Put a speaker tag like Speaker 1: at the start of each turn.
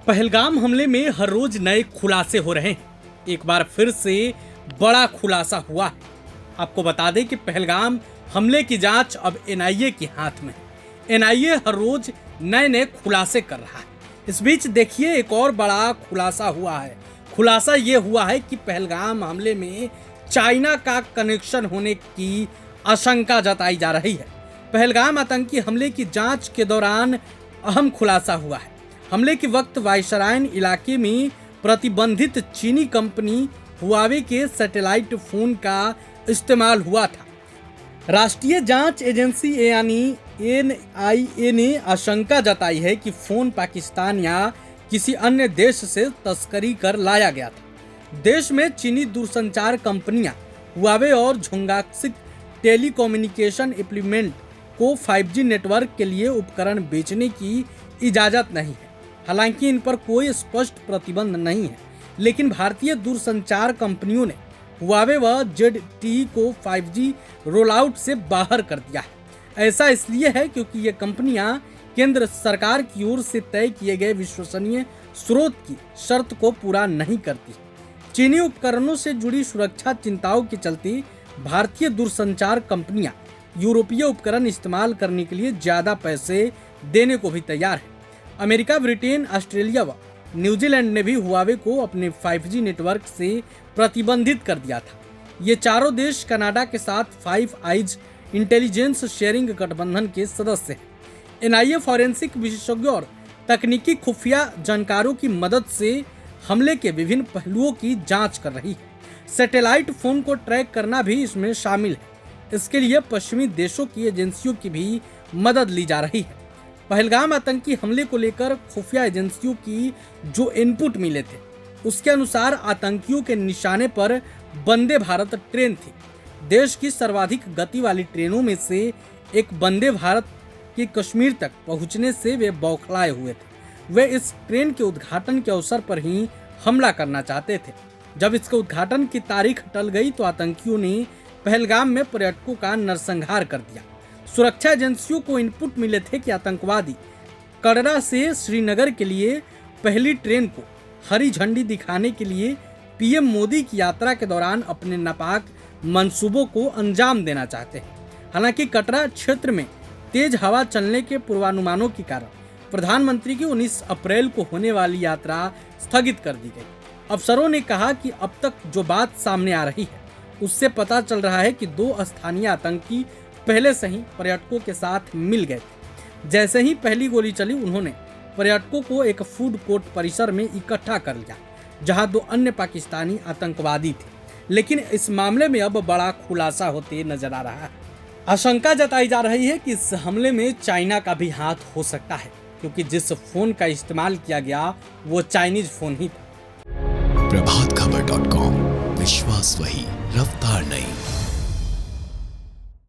Speaker 1: पहलगाम हमले में हर रोज नए खुलासे हो रहे हैं। एक बार फिर से बड़ा खुलासा हुआ है। आपको बता दें कि पहलगाम हमले की जांच अब एनआईए के हाथ में है। एनआईए हर रोज नए नए खुलासे कर रहा है। इस बीच देखिए एक और बड़ा खुलासा हुआ है। खुलासा ये हुआ है कि पहलगाम हमले में चाइना का कनेक्शन होने की आशंका जताई जा रही है। पहलगाम आतंकी हमले की जांच के दौरान अहम खुलासा हुआ है। हमले के वक्त वायसराय इलाके में प्रतिबंधित चीनी कंपनी हुआवे के सैटेलाइट फोन का इस्तेमाल हुआ था। राष्ट्रीय जांच एजेंसी यानी एनआईए ने आशंका जताई है कि फोन पाकिस्तान या किसी अन्य देश से तस्करी कर लाया गया था। देश में चीनी दूरसंचार कंपनियां हुआवे और झोंगाक्सिक टेलीकम्युनिकेशन इम्प्लीमेंट को 5G नेटवर्क के लिए उपकरण बेचने की इजाज़त नहीं है। हालांकि इन पर कोई स्पष्ट प्रतिबंध नहीं है, लेकिन भारतीय दूरसंचार कंपनियों ने हुआवे व ZTE को 5G रोल आउट से बाहर कर दिया है। ऐसा इसलिए है क्योंकि ये कंपनियां केंद्र सरकार की ओर से तय किए गए विश्वसनीय स्रोत की शर्त को पूरा नहीं करती। चीनी उपकरणों से जुड़ी सुरक्षा चिंताओं के चलते भारतीय दूरसंचार कंपनियां यूरोपीय उपकरण इस्तेमाल करने के लिए ज़्यादा पैसे देने को भी तैयार है। अमेरिका, ब्रिटेन, ऑस्ट्रेलिया व न्यूजीलैंड ने भी हुआवे को अपने 5G नेटवर्क से प्रतिबंधित कर दिया था। ये चारों देश कनाडा के साथ 5 आइज इंटेलिजेंस शेयरिंग गठबंधन के सदस्य हैं। एनआईए फॉरेंसिक विशेषज्ञों और तकनीकी खुफिया जानकारों की मदद से हमले के विभिन्न पहलुओं की जांच कर रही है। सैटेलाइट फोन को ट्रैक करना भी इसमें शामिल है। इसके लिए पश्चिमी देशों की एजेंसियों की भी मदद ली जा रही है। पहलगाम आतंकी हमले को लेकर खुफिया एजेंसियों की जो इनपुट मिले थे, उसके अनुसार आतंकियों के निशाने पर वंदे भारत ट्रेन थी। देश की सर्वाधिक गति वाली ट्रेनों में से एक वंदे भारत के कश्मीर तक पहुंचने से वे बौखलाए हुए थे। वे इस ट्रेन के उद्घाटन के अवसर पर ही हमला करना चाहते थे। जब इसके उद्घाटन की तारीख टल गई तो आतंकियों ने पहलगाम में पर्यटकों का नरसंहार कर दिया। सुरक्षा एजेंसियों को इनपुट मिले थे कि आतंकवादी कटरा से श्रीनगर के लिए पहली ट्रेन को हरी झंडी दिखाने के लिए पीएम मोदी की यात्रा के दौरान अपने नापाक मंसूबों को अंजाम देना चाहते हैं। हालांकि कटरा क्षेत्र में तेज हवा चलने के पूर्वानुमानों के कारण प्रधानमंत्री की 19 अप्रैल को होने वाली यात्रा स्थगित कर दी गई। अफसरों ने कहा कि अब तक जो बात सामने आ रही है उससे पता चल रहा है कि 2 स्थानीय आतंकी पहले से ही पर्यटकों के साथ मिल गए थे। जैसे ही पहली गोली चली, उन्होंने पर्यटकों को एक फूड कोर्ट परिसर में इकट्ठा कर लिया, जहां 2 अन्य पाकिस्तानी आतंकवादी थे। लेकिन इस मामले में अब बड़ा खुलासा होते नजर आ रहा है। आशंका जताई जा रही है कि इस हमले में चाइना का भी हाथ हो सकता है, क्योंकि जिस फोन का इस्तेमाल किया गया वो चाइनीज फोन ही था।
Speaker 2: प्रभातखबर.com, विश्वास वही, रफ्तार नहीं।